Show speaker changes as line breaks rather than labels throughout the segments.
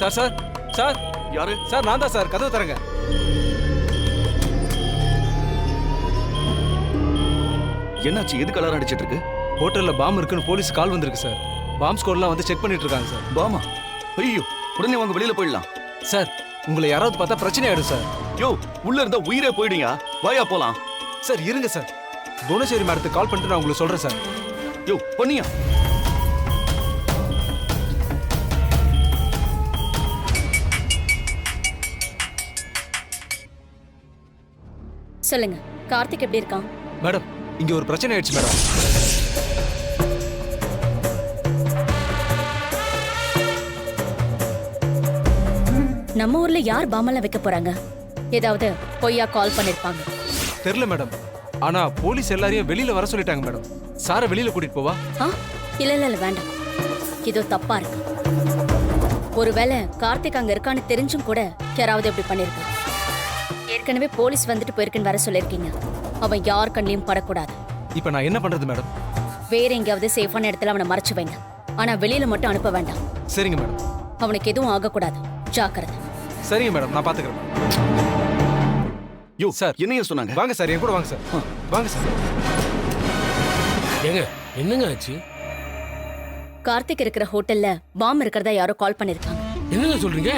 Sir sir sir
யாரு?
Sir நான் தான் சார், கதவு தரங்க.
என்னாச்சு? எதுக்கு அலாரம் அடிச்சிட்டு இருக்கு?
ஹோட்டல்ல பாம் இருக்குன்னு போலீஸ் கால் வந்திருக்கு சார். பாம் ஸ்குவாட்லாம் வந்து செக் பண்ணிட்டு இருக்காங்க சார்.
பாமா? ஐயோ, உடனே வாங்க, வெளியில போயிடலாம்.
சார் உங்களை யாராவது பார்த்தா பிரச்சனை ஆயிடும் சார்.
யோ, உள்ள இருந்தா உயிரே போயிடுங்க. வாயா போலாம்.
சார் இருங்க சார், புவனேஸ்வரி மேடத்துக்கு கால் பண்ணிட்டு நான் உங்களுக்கு சொல்றேன் சார்.
யோ, பண்ணியா?
சொல்லுங்க, கார்த்திக் எப்படி இருக்கான்?
மேடம் இங்க ஒரு பிரச்சனை ஆயிடுச்சு மேடம்.
நம்ம ஊர்ல யார் பாமெல்லாம் வைக்க போறாங்க? ஏதாவது பொய்யா கால் பண்ணிருப்பாங்க.
தெரியல மேடம், ஆனா போலீஸ் எல்லாரையும் வெளியில வர சொல்லிட்டாங்க மேடம். சாரை வெளியில கூட்டிட்டு போவா?
இல்ல இல்ல இல்ல வேண்டாம், இதோ தப்பா இருக்கு. ஒருவேளை கார்த்திக் அங்க இருக்கான்னு தெரிஞ்சும் கூட யாராவது எப்படி பண்ணிருக்க. ஏற்கனவே போலீஸ் வந்துட்டு போயிருக்குன்னு வர சொல்லிருக்கீங்க. அவன் யார் கண்ணிலையும் படக்கூடாது.
இப்ப நான் என்ன பண்றது மேடம்?
வேற எங்கேயாவது சேஃபான இடத்துல அவனை மறைச்சு வைங்க. ஆனா வெளியில மட்டும் அனுப்ப வேண்டாம்.
சரிங்க மேடம்.
அவனுக்கு எதுவும் ஆகக்கூடாது, ஜாக்கிரதை.
சரிங்க மேடம், நான் பாத்துக்கிறேன்.
யோ
சார்,
என்னைய சொன்னாங்க?
வாங்க சார், என் கூட வாங்க சார். வாங்க சார்.
ஏங்க என்னங்க ஆச்சு?
கார்த்திக் இருக்கிற ஹோட்டல்ல பாம் இருக்கிறதா யாரோ கால் பண்ணிருக்காங்க.
என்னங்க சொல்றீங்க?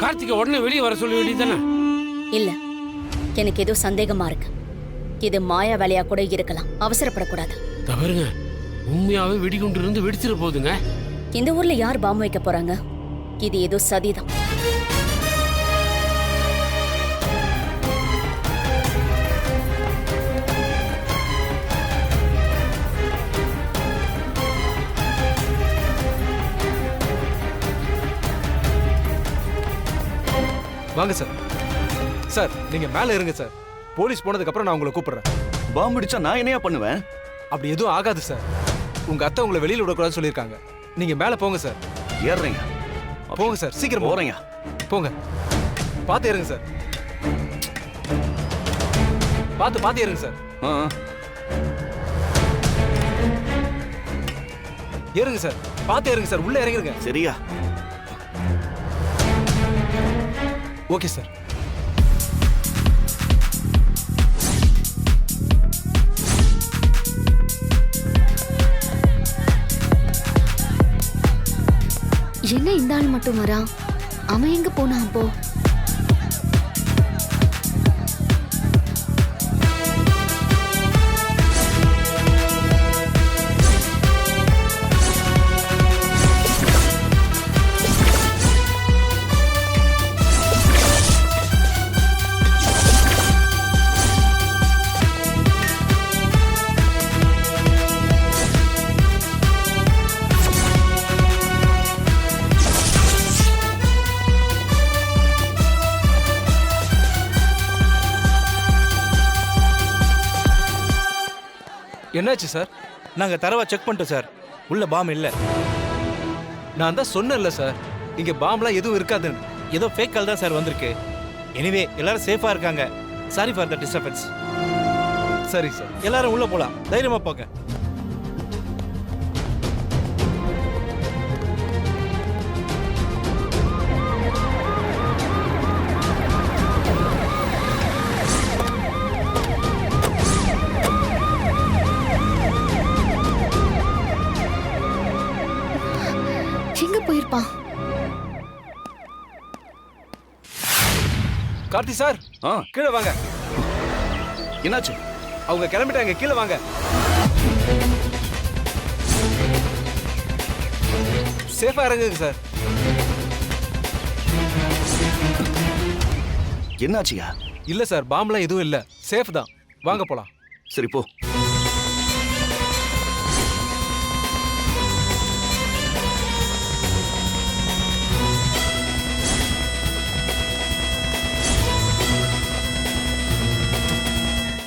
கார்த்திகை உடனே வெளியே வர சொல்ல வேண்டியதானே?
இல்ல, எனக்கு ஏதோ சந்தேகமா இருக்கு. இது மாயா வேலையா கூட இருக்கலாம். அவசரப்படக்கூடாது.
தவறுங்க, உண்மையாவே வெடிகுண்டு இருந்து வெடிச்சிட போகுதுங்க.
இந்த ஊர்ல யார் பாம் வைக்க போறாங்க? இது ஏதோ சதிதான்.
வாங்க சார். சார் நீங்க மேல இருங்க சார். போலீஸ் போனதுக்கு அப்புறம் நான் உங்களை கூப்பிடுறேன்.
பாம்பு அடிச்சா நான் என்னையா பண்ணுவேன்?
அப்படி எதுவும் ஆகாது சார். உங்க அத்தை உங்களை வெளியில விடக்கூடாதுன்னு சொல்லியிருக்காங்க. நீங்க மேல போங்க சார்.
ஏறுறீங்க?
போங்க சார், சீக்கிரம்
போறீங்க.
போங்க. பாத்து ஏறுங்க சார். பாத்து ஏறுங்க சார். ஏறுங்க சார். பாத்து ஏறுங்க சார். உள்ள இறங்கிருங்க.
சரியா?
Okay sir.
என்ன இந்த ஆள் மட்டும் வரான்? அவன் எங்க போனான் அப்போ?
என்னாச்சு சார்?
நாங்க தரவா செக் பண்ணிட்டோம் சார். உள்ள பாம் இல்ல.
நான் தான் சொன்னேன்ல சார், இங்க பாம்லாம் எதுவும் இருக்காதுன்னு.
ஏதோ ஃபேக் கால் தான் சார் வந்திருக்கு. எனிவே எல்லாரும் சேஃபா இருக்காங்க. Sorry for the disturbance.
சரி சார்.
எல்லாரும் உள்ள போலாம். தைரியமா போங்க.
எங்க போயிருப்பான்?
கார்த்தி சார், கீழே வாங்க.
என்னாச்சு?
அவங்க கிளம்பிட்டாங்க, கீழே வாங்க. சேஃபா இறங்குங்க சார்.
என்னாச்சியா?
இல்ல சார், பாம்லாம் எதுவும் இல்ல, சேஃப் தான். வாங்க போலாம்.
சரி போ.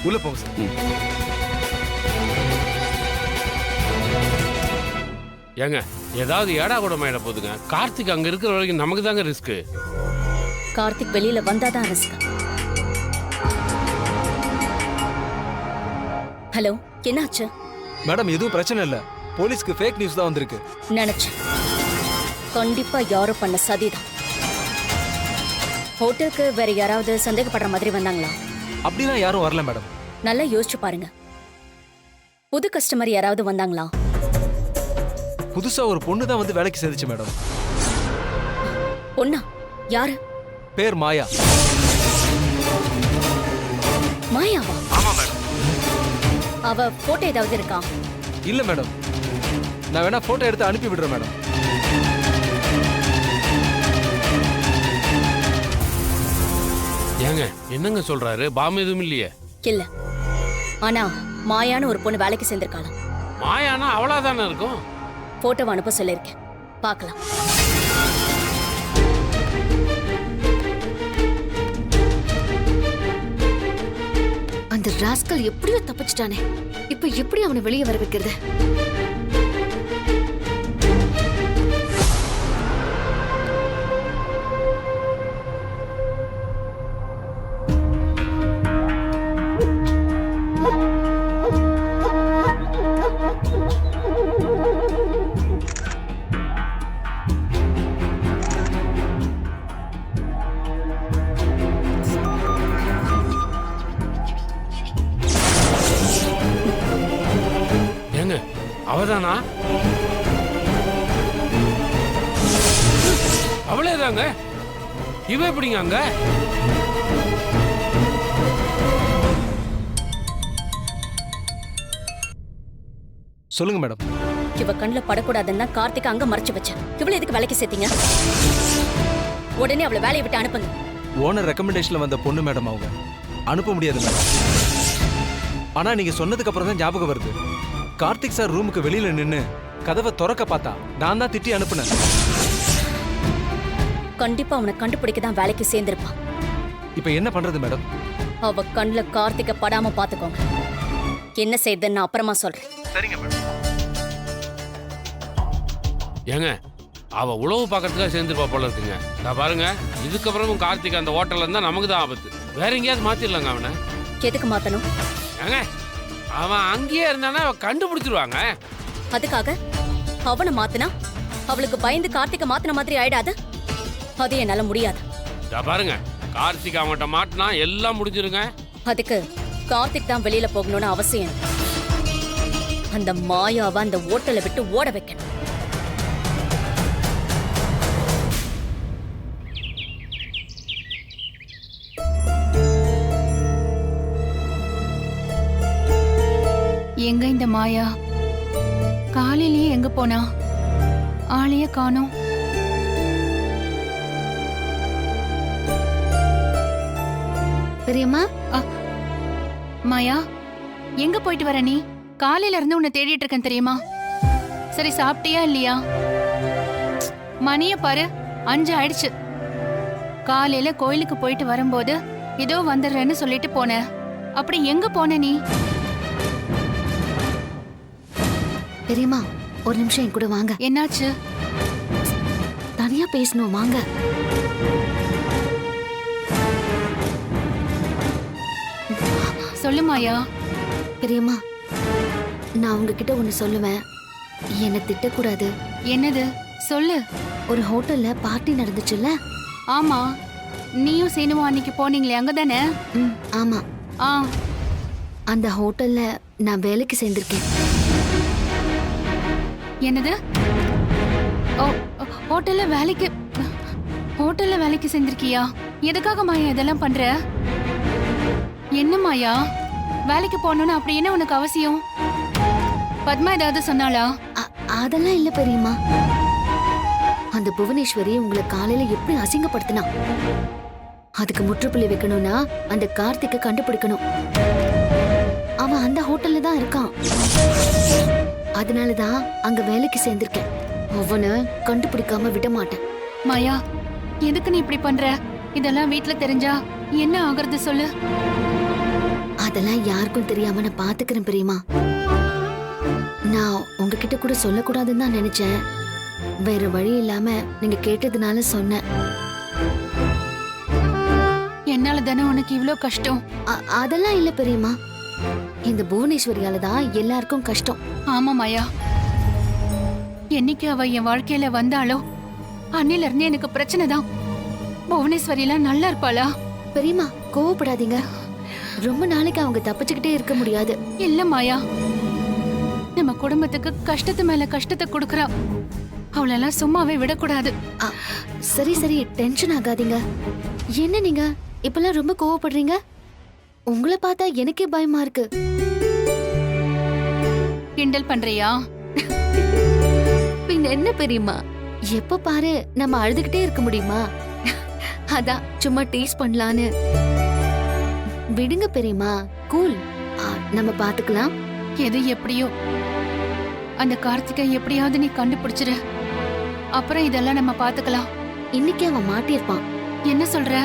உள்ள போங்க சார்.
ஏங்க ஏதாவது ஏடா கூட மேட போதுங்க. கார்த்திக் அங்க இருக்கிற வரைக்கும் நமக்கு தாங்க ரிஸ்க்.
கார்த்திக் வெளியில வந்தாதான் ரிஸ்க். ஹலோ, என்னாச்சு?
மேடம் எதுவும் பிரச்சனை இல்ல. போலீஸ்க்கு ஃபேக் நியூஸ் தான் வந்திருக்கு.
நினைச்சேன், கண்டிப்பா யாரோ பண்ண சதிதான். ஹோட்டலுக்கு வேற யாராவது சந்தேகப்படுற மாதிரி வந்தாங்களா?
அப்படிலாம் யாரும் வரல மேடம்.
நல்லா யோசிச்சு பாருங்க. புது கஸ்டமர் யாராவது வந்தாங்களா?
புதுசா ஒரு பொண்ணு தான் வந்து வேலைக்கு சேர்ந்துச்சு மேடம்.
பொண்ணா? யாரு?
பேர் மாயா.
மாயாவா?
ஆமா மேடம்.
அவ போட்டோ ஏதாவது இருக்கா?
இல்ல மேடம், நான் வேணா போட்டோ எடுத்து அனுப்பி விடுறேன் மேடம்.
ஏங்க என்னங்க சொல்றாரு? பாம் எதுவும் இல்லையே.
இல்ல, ஆனா மாயான்னு ஒரு பொண்ணு வேலைக்கு சேர்ந்திருக்காளாம்.
மாயானா அவளாதானே இருக்கும்.
போட்டோவை அனுப்ப சொல்லியிருக்கேன், பார்க்கலாம்.
அந்த ராஸ்கல் எப்படியோ தப்பிச்சிட்டானே. இப்ப எப்படி அவனை வெளியே வர வைக்கிறது?
ஏங்க அவதானா? அவளேதாங்க. இவ எப்படிங்க அங்க?
சொல்லுங்க மேடம்.
இவ கண்ணுல படக்கூடாதுன்னா கார்த்திக் அங்க மறைச்சு வச்சேன். இவ்வளவு எதுக்கு வேலைக்கு சேர்த்தீங்க? உடனே அவளை வேலையை விட்டு அனுப்புங்க.
ஓனர் ரெக்கமெண்டேஷன்ல வந்த பொண்ணு மேடம் அவங்க. அனுப்ப முடியாது மேடம். ஆனா நீங்க சொன்னதுக்கு அப்புறம் தான் ஞாபகம் வருது. கார்த்திக் சார் ரூமுக்கு வெளியில நின்னு கதவை திறக்க பார்த்தா நான் தான் திட்டி அனுப்புனேன்.
கண்டிப்பா அவனை கண்டுபிடிக்க தான் வேலைக்கு சேர்ந்திருப்பான்.
இப்போ என்ன பண்றது மேடம்?
அவ கண்ணுல கார்த்திக்க படாம பாத்துக்கோங்க. என்ன செய்யுதுன்னு நான் அப்புறமா சொல்றேன்.
சரிங்க மேடம்.
ஏங்க அவ உழவு பார்க்கறதுக்காக சேர்ந்துருப்பா போல இருக்குங்க. நான் பாருங்க, இதுக்கப்புறமும் கார்த்திக் அந்த ஹோட்டல்ல இருந்தா நமக்கு தான் ஆபத்து. வேற எங்கேயாவது மாத்திடலாங்க அவனை.
எதுக்கு மாத்தணும்?
ஏங்க அவன் அங்கேயே இருந்தானா அவ கண்டுபிடிச்சிருவாங்க.
அதுக்காக அவனை மாத்தினா அவளுக்கு பயந்து கார்த்திக்க மாத்தின மாதிரி ஆயிடாது. அது என்னால முடியாது.
நான் பாருங்க, கார்த்திக் அவன்கிட்ட மாட்டினா எல்லாம் முடிஞ்சிருங்க.
அதுக்கு கார்த்திக் தான் வெளியில போகணும்னு அவசியம். அந்த மாயாவை அந்த ஓட்டலை விட்டு ஓட வைக்கணும்.
எங்க இந்த மாயா? காலையிலேயே எங்க போனா? ஆளைய காணோம்.
பெரியம்மா,
மாயா, எங்க போயிட்டு வர நீ? காலையில இருந்து உன்னை தேடிட்டு இருக்கேன் தெரியுமா? சரி, சாப்பிட்டியா இல்லையா? மணிய பாரு, 5 ஆயிடுச்சு. காலையில கோயிலுக்கு போயிட்டு வரும்போது இதோ வந்துடுறேன்னு சொல்லிட்டு போன. அப்படி எங்க போன நீ?
பெரியம்மா, ஒரு நிமிஷம் என் கூட வாங்க.
என்னாச்சு?
தனியா பேசணும், வாங்க.
சொல்லு மாயா.
பெரியம்மா, நான் உங்ககிட்ட ஒண்ணு சொல்லுவேன். என்னை திட்டக்கூடாது.
என்னது? சொல்லு.
ஒரு ஹோட்டல்ல பார்ட்டி நடந்துச்சுல்ல?
ஆமா, நீயும் சீனுவும் அன்னைக்கு போனீங்களே, அங்கதானே?
ம், ஆமா.
ஆ,
அந்த ஹோட்டல்ல நான் வேலைக்கு சேர்ந்திருக்கேன்.
என்னது? ஓ, ஹோட்டல்ல வேலைக்கு செஞ்சிருக்கியா? எதுக்காக மாயா இதெல்லாம் பண்ற? என்ன மாயா, வேலைக்கு போகணும்னு அப்படி என்ன உனக்கு அவசியம்? பத்மா ஏதாவது சொன்னாளா?
அதெல்லாம் இல்ல பெரியம்மா. அந்த புவனேஸ்வரி உங்களை காலையில எப்படி அசிங்கப்படுத்தினா, அதுக்கு முற்றுப்புள்ளி வைக்கணும்னா அந்த கார்த்திகை கண்டுபிடிக்கணும். அவன் அந்த ஹோட்டல்ல தான் இருக்கான். அதனாலதான் அங்க வேலைக்கு சேர்ந்திருக்கேன். அவனை கண்டுபிடிக்காம விட மாட்டேன்.
மாயா, எதுக்கு நீ இப்படி பண்ற? இதெல்லாம் வீட்ல தெரிஞ்சா என்ன ஆகுறது சொல்லு.
அதெல்லாம் யாருக்கும் தெரியாம நான் பாத்துக்கிறேன் பெரியம்மா. நான் உங்ககிட்ட கூட சொல்லக்கூடாதுன்னு தான் நினைச்சேன். வேற வழி இல்லாம நீங்க கேட்டதுனால சொன்னேன்.
என்னால தானே உனக்கு இவ்ளோ கஷ்டம்.
அதெல்லாம் இல்ல பெரியம்மா. இந்த புவனேஸ்வரியால தான் எல்லாருக்கும் கஷ்டம்.
ஆமா மாயா, என்னைக்கு அவ என் வாழ்க்கையில வந்தாலோ அன்னில இருந்து எனக்கு பிரச்சனை தான். புவனேஸ்வரிலாம் நல்லா இருப்பாளா?
பெரியம்மா கோவப்படாதீங்க. ரொம்ப நாளைக்கு அவங்க தப்பிச்சுக்கிட்டே இருக்க முடியாது.
இல்ல மாயா, நம்ம குடும்பத்துக்கு கஷ்டத்து மேல கஷ்டத்தை கொடுக்கறா. அவளெல்லாம் சும்மாவே விடக்கூடாது.
அ, சரி சரி, டென்ஷன் ஆகாதீங்க. என்ன நீங்க இப்பெல்லாம் ரொம்ப கோவப்படுறீங்க? உங்களை பார்த்தா எனக்கே பயமா இருக்கு.
கிண்டல் பண்றியா?
பின்ன என்ன பெரியம்மா, எப்ப பாரு நம்ம அழுதுகிட்டே இருக்க முடியுமா? அதான் சும்மா டீஸ் பண்ணலான்னு. விடுங்க பெரியம்மா, கூல். நம்ம பாத்துக்கலாம்.
எது எப்படியோ அந்த கார்த்திகை எப்படியாவது நீ கண்டுபிடிச்சிரு. அப்புறம் இதெல்லாம் நம்ம பாத்துக்கலாம்.
இன்னைக்கு அவன் மாட்டியிருப்பான்.
என்ன சொல்ற?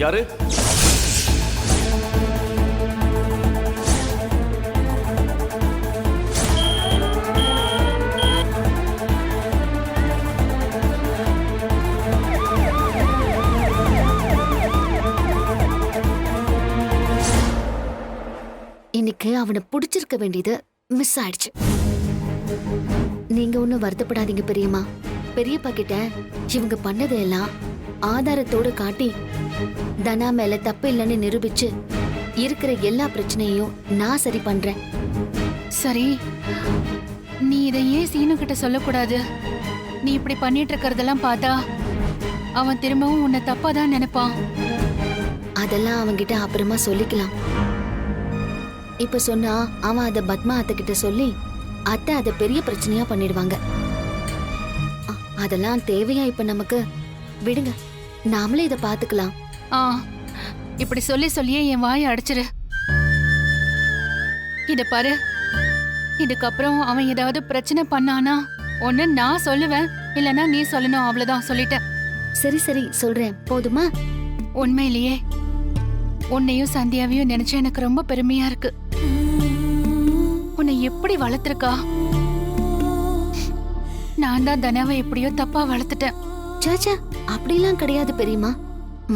யாரு?
இன்னைக்கு அவனை பிடிச்சிருக்க வேண்டியது மிஸ் ஆயிடுச்சு. நீங்க ஒண்ணும் வருத்தப்படாதீங்க பெரியம்மா. பெரியப்பா கிட்ட இவங்க பண்ணதையெல்லாம் ஆதாரத்தோட காட்டி தனா மேல தப்பு இல்லைன்னு நிரூபிச்சு இருக்கிற எல்லா பிரச்சனையும் நான் சரி பண்றேன்.
சரி, நீ இதை ஏன் சீனு கிட்ட சொல்லக்கூடாது? நீ இப்படி பண்ணிட்டு இருக்கறதெல்லாம் பார்த்தா அவன் திரும்பவும் உன்னை தப்பாதான் நினைப்பான்.
அதெல்லாம் அவன்கிட்ட அப்புறமா சொல்லிக்கலாம். இப்ப சொன்னா அவன் அத பத்மா அத்தை கிட்ட சொல்லி அத்தை அத பெரிய பிரச்சனையா பண்ணிடுவாங்க. அதெல்லாம் தேவையா இப்ப நமக்கு? விடுங்க, நாமளே இத பாத்துக்கலாம்.
ஆ, இப்படி சொல்லி சொல்லியே என் வாயை அடைச்சிரு. இத பாரு, இதுக்கப்புறம் அவன் ஏதாவது பிரச்சனை பண்ணானா ஒன்னு நான் சொல்லுவேன், இல்லனா நீ சொல்லணும். அவ்வளவுதான், சொல்லிட்டேன்.
சரி சரி சொல்றேன், போதுமா?
உண்மையிலேயே உன்னையும் சந்தியாவையும் நினைச்சா எனக்கு ரொம்ப பெருமையா இருக்கு. உன்னை எப்படி வளர்த்திருக்கா? நான் தான் தனாவை எப்படியோ தப்பா வளர்த்துட்டேன்.
சாச்சா, அப்படிலாம் கிடையாது பெரியம்மா.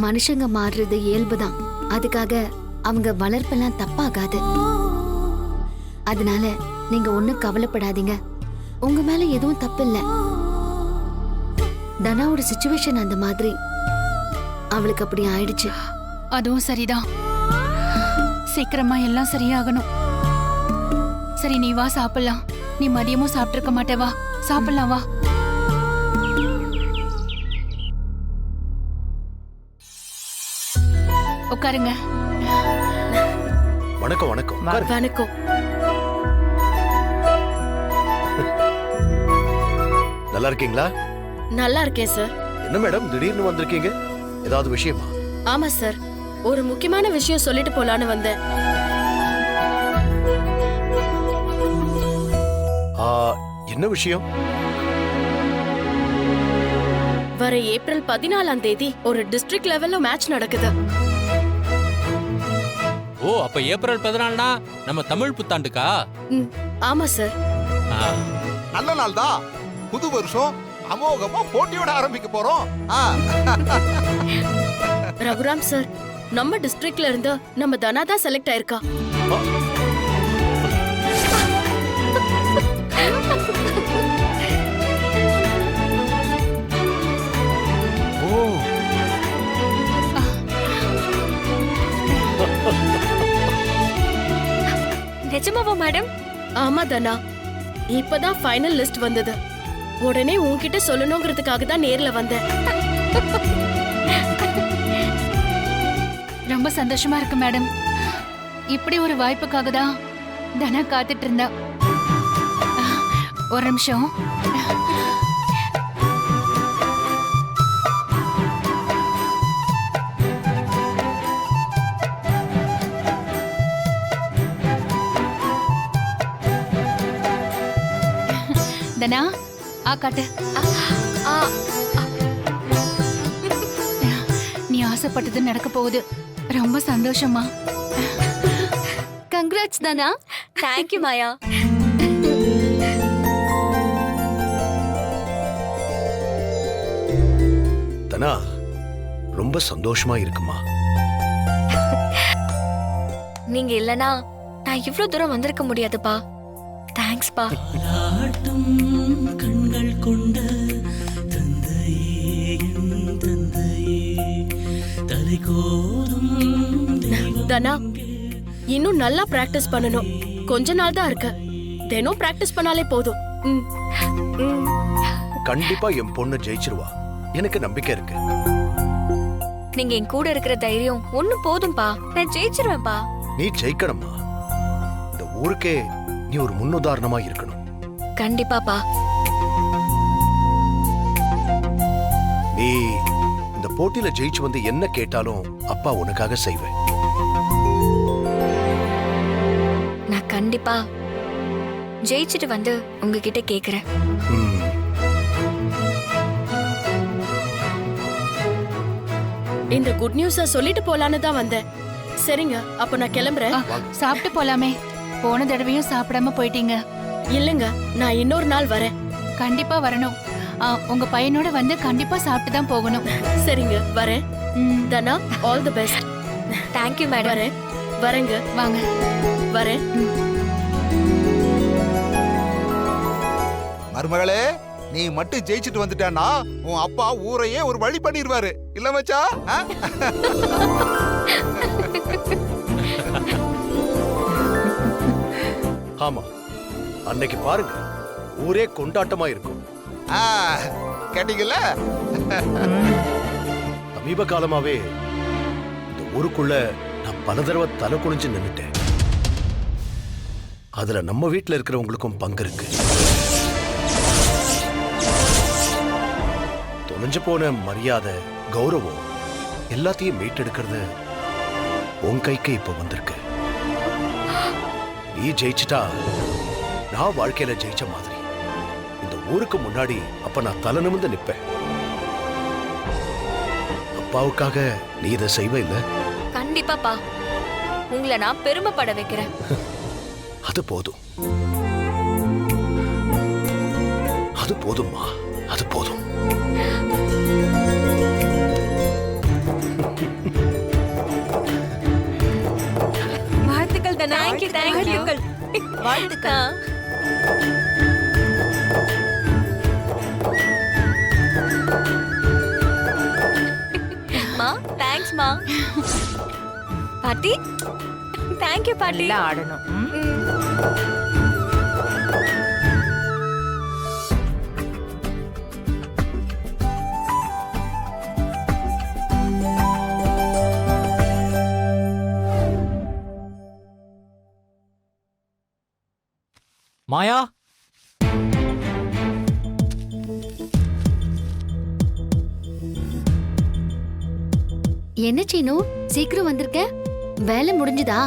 மனுஷங்க மாறுறது இயல்புதான். அதுக்காக அவங்க வளர்ப்பெல்லாம் தப்பாகாது. அதனால நீங்க ஒண்ணும் கவலைப்படாதீங்க. உங்க மேல எதுவும் தப்பு இல்ல. தனாவோட சிச்சுவேஷன் அந்த மாதிரி. அவளுக்கு அப்படி ஆயிடுச்சு.
அதுவும் சரிதான். சீக்கிரமா எல்லாம் சரியாகணும். சரி, நீ வா சாப்பிடலாம். நீ மதியமும் சாப்பிட்டிருக்க மாட்டே, வா சாப்பிடலாம், வா. உட்காருங்க.
வணக்கம் வணக்கம்.
வணக்கம்.
நல்லா இருக்கீங்களா?
நல்லா இருக்கேன் சார்.
என்ன மேடம் திடீர்னு வந்திருக்கீங்க? ஏதாவது விஷயமா?
ஆமா சார், ஒரு முக்கியமான விஷயம் சொல்லிட்டு போலான்னு வந்தேன்.
என்ன விஷயம்?
வர ஏப்ரல் 14ஆம் தேதி ஒரு டிஸ்ட்ரிக்ட் லெவல்ல மேட்ச் நடக்குது.
ஓ, அப்ப ஏப்ரல் 14னா நம்ம தமிழ் புத்தாண்டுக்கா?
ஆமா சார்.
நல்ல நாள் தான். புது வருஷம் அமோகமா போட்டியோட ஆரம்பிக்க போறோம்.
ரகுராம் சார், நம்ம டிஸ்ட்ரிக்ட்ல இருந்து நம்ம தனா தான் செலக்ட் ஆயிருக்கா.
நிஜமாவா மேடம்?
ஆமா தனா, இப்பதான் ஃபைனல் லிஸ்ட் வந்தது. உடனே உன்கிட்ட சொல்லணுங்கிறதுக்காக தான் நேர்ல வந்தேன்.
ரொம்ப சந்தோஷமா இருக்கு மேடம். இப்படி ஒரு வாய்ப்புக்காக தான் தனா காத்துட்டு இருந்தா. ஒரு நிமிஷம். தனா, காட்டு. நீ ஆசைப்பட்டது நடக்க போகுது. ரொம்ப சந்தோஷமா.
கங்க்ராட்ஸ் தானா.
தேங்க்யூ மாயா.
தனா, ரொம்ப சந்தோஷமா இருக்குமா?
நீங்க இல்லனா நான் இவ்ளோ தூரம் வந்திருக்க முடியாதுப்பா. தேங்க்யூ. தேங்க்ஸ்பா.
கண்கள் கொண்ட தந்தையே தலை கோதும்
தனா, இன்னும் நல்லா பிராக்டிஸ் பண்ணணும். கொஞ்ச நாள் தான் இருக்கு. தினம் பிராக்டிஸ் பண்ணாலே போதும். ம். ம்.
கண்டிப்பா என் பொண்ணு ஜெயிச்சிருவா. எனக்கு நம்பிக்கை இருக்கு.
நீங்க என் கூட இருக்கிற தைரியம் ஒண்ணு போதும்பா. நான் ஜெயிச்சிருவேன்பா.
நீ ஜெயிக்கணுமா? இந்த ஊருக்கே நீ ஒரு முன்னுதாரணமா இருக்கணும்.
கண்டிப்பாப்பா.
நீ இந்த போட்டியில ஜெயிச்சு வந்து என்ன கேட்டாலும் அப்பா உனக்காக செய்வேன்.
நான் கண்டிப்பா ஜெயிச்சிட்டு வந்து உங்ககிட்ட கேக்குறேன்.
இந்த குட் நியூஸ சொல்லிட்டு போலான்னு தான் வந்தேன். சரிங்க, அப்ப நான் கிளம்புறேன்.
சாப்பிட்டு போலாமே. போன தடவையும் சாப்பிடாம போயிட்டீங்க.
இல்லங்க, நான் இன்னொரு நாள் வரேன்.
கண்டிப்பா வரணும். உங்க பையனோட வந்து கண்டிப்பா சாப்பிட்டு தான் போகணும்.
சரிங்க, வரேன். Dhana, all the best.
Thank you madam.
வரேன். வரேங்க.
வாங்க.
வரேன்.
மருமகளே, நீ மட்டும் ஜெயிச்சுட்டு வந்துட்டானா உன் அப்பா ஊரையே ஒரு வழி பண்ணிடுவாரு. இல்ல மச்சா?
ஆமா, அன்னைக்கு பாருங்க, ஊரே கொண்டாட்டமா இருக்கும்.
கேட்டீங்கல்ல?
சமீப காலமாவே இந்த ஊருக்குள்ள நான் பல தடவை தலை குனிஞ்சு நின்னுட்டேன். அதுல நம்ம வீட்டுல இருக்கிறவங்களுக்கும் பங்கு இருக்கு. தொலைஞ்சு போன மரியாதை, கௌரவம் எல்லாத்தையும் மீட்டெடுக்கிறது உன் கைக்கு இப்ப வந்திருக்கு. நீ ஜெயிச்சிட்டா நான் வாழ்க்கையில ஜெயிச்ச மாதிரி. இந்த ஊருக்கு முன்னாடி அப்ப நான் தலை நிமிர்ந்து நிப்பேன். அப்பாவுக்காக நீ இதை செய்வ இல்ல?
கண்டிப்பாப்பா. உங்களை நான் பெருமைப்பட வைக்கிறேன்.
அது போதும், அது போதும்மா, அது போதும்.
வாழ்த்துக்கள் தனா. Thank you thank you. வாழ்த்துக்கள். மா, தேங்க்ஸ் மா. பாட்டி, தேங்க்யூ பாட்டி.
ஆடணும்.
மாயா,
என்ன சீனு, சீக்கிரம் வந்திருக்க? வேலை முடிஞ்சுதா?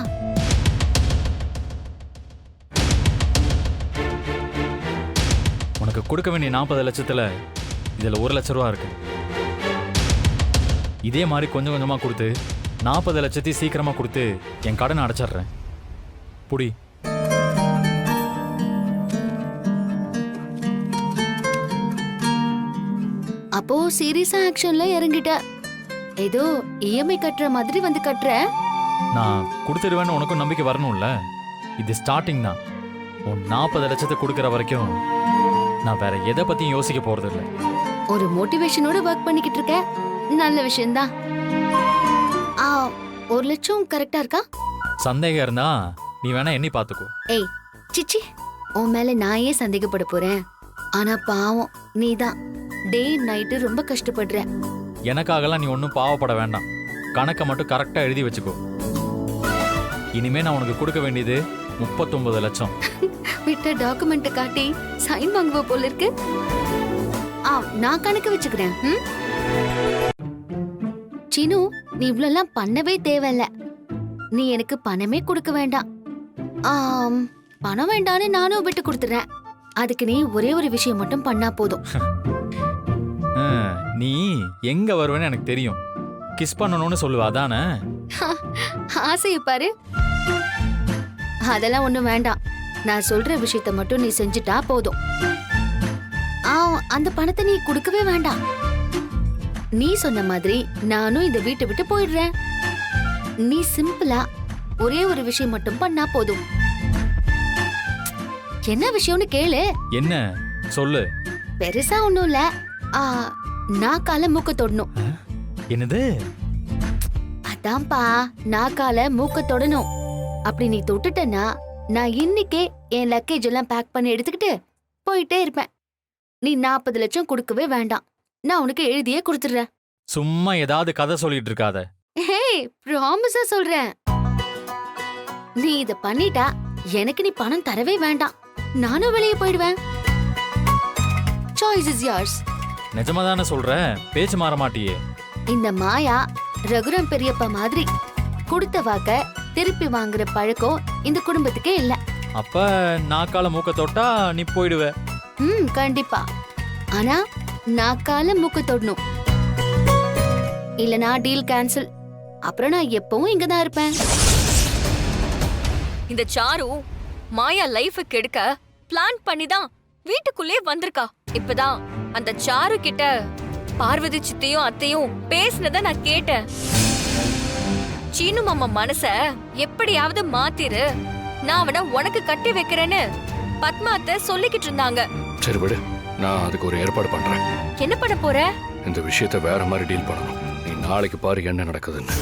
உனக்கு கொடுக்க வேண்டிய 40 லட்சத்துல இதுல 1 லட்ச ரூபா இருக்கு. இதே மாதிரி கொஞ்சம் கொஞ்சமா கொடுத்து 40 லட்சத்தையும் சீக்கிரமா கொடுத்து என் கடனை அடைச்சிடுறேன். புடி.
அப்போ சீரியஸா ஆக்ஷன்ல இறங்கிட்ட. ஏதோ இஎம்ஐ கட்டுற மாதிரி வந்து கட்டுற.
நான் கொடுத்துடுவேன்னு உனக்கும் நம்பிக்கை வரணும்ல. இது ஸ்டார்டிங் தான். உன் 40 லட்சத்தை கொடுக்கற வரைக்கும் நான் வேற எதை பத்தியும் யோசிக்க போறது இல்லை.
ஒரு மோட்டிவேஷனோட ஒர்க் பண்ணிக்கிட்டு இருக்க. நல்ல விஷயம்தான். 1 லட்சம் கரெக்டா இருக்கா?
சந்தேகம் இருந்தா நீ வேணா எண்ணி பாத்துக்கோ.
ஏய் சிச்சி, உன் மேல நான் ஏன் சந்தேகப்பட போறேன்? ஆனா பாவம் நீதான் டே நைட்டு ரொம்ப கஷ்டப்படுற.
எனக்காகலாம் நீ ஒன்றும் பாவப்பட வேண்டாம். கணக்கை மட்டும் கரெக்டா எழுதி வச்சுக்கோ. இனிமே நான் உனக்கு கொடுக்க வேண்டியது 39 லட்சம்.
விட்ட டாக்குமெண்ட் காட்டி சைன் வாங்குவ போல இருக்கு. நான் கணக்கு வச்சுக்கிறேன். சீனு, நீ இவ்வளவு பண்ணவே தேவையில்ல. நீ எனக்கு பணமே கொடுக்க வேண்டாம். பணம் வேண்டான்னு நானும் விட்டு கொடுத்துறேன். அதுக்கு நீ ஒரே ஒரு விஷயம் மட்டும் பண்ணா போதும்.
நீ எங்க வருவேன்னு எனக்கு தெரியும். கிஸ் பண்ணணும்னு சொல்லுவா அதானே?
ஆசைய பாரு. அதெல்லாம் ஒண்ணும் வேண்டாம். நான் சொல்ற விஷயத்த மட்டும் நீ செஞ்சுட்டா போதும். அந்த பணத்தை நீ கொடுக்கவே வேண்டாம். நீ சொன்ன மாதிரி நானும் இந்த வீட்டை விட்டு போயிடுறேன். நீ சிம்பிளா ஒரே ஒரு விஷயம் மட்டும் பண்ணா போதும். என்ன விஷயம்னு கேளு.
என்ன சொல்லு.
பெருசா ஒண்ணும் இல்ல. நாக்கால மூக்க தொடணும்.
என்னது?
அதான்ப்பா, நாக்கால மூக்க தொடணும். அப்படி நீ தொட்டுட்டனா நான் இன்னைக்கே என் லக்கேஜ் எல்லாம் பேக் பண்ணி எடுத்துக்கிட்டு போயிட்டே இருப்பேன். நீ 40 லட்சம் கொடுக்கவே வேண்டாம். நான் உனக்கு எழுதியே கொடுத்துடுறேன்.
சும்மா ஏதாவது கதை சொல்லிட்டு இருக்காத.
ஹே, ப்ராமிஸா சொல்றேன். நீ இத பண்ணிட்டா எனக்கு நீ பணம் தரவே வேண்டாம். நானும் வெளியே போயிடுவேன். Choice is yours.
நிஜமா தானே சொல்ற? பேச்சு மாற மாட்டியே.
இந்த மாயா ரகுரம் பெரியப்பா மாதிரி கொடுத்த வாக்க திருப்பி வாங்குற பழக்கம் இந்த குடும்பத்துக்கே இல்ல.
அப்ப நாக்கால மூக்க தொட்டா நீ போயிடுவ.
கண்டிப்பா. ஆனா நாக்கால மூக்க தொடணும். இல்லனா டீல் கேன்சல். அப்புறம் நான் எப்பவும் இங்கதான் இருப்பேன்.
இந்த சாரு மாயா லைஃப கெடுக்க பிளான் பண்ணி தான் வீட்டுக்குள்ளே வந்திருக்கா. இப்பதான் அந்த சாரு கிட்ட பார்வதி சித்தையும் அத்தையும் பேசினத நான் கேட்டேன். சீனு மாமா மனச எப்படியாவது மாத்திரு, நான் அவனை உனக்கு கட்டி வைக்கிறேன்னு பத்மா அத்தை சொல்லிக்கிட்டு இருந்தாங்க.
சரி விடு, நான் அதுக்கு ஒரு ஏற்பாடு பண்றேன்.
என்ன பண்ண போற?
இந்த விஷயத்தை வேற மாதிரி டீல் பண்ணணும். நீ நாளைக்கு பாரு என்ன நடக்குதுன்னு.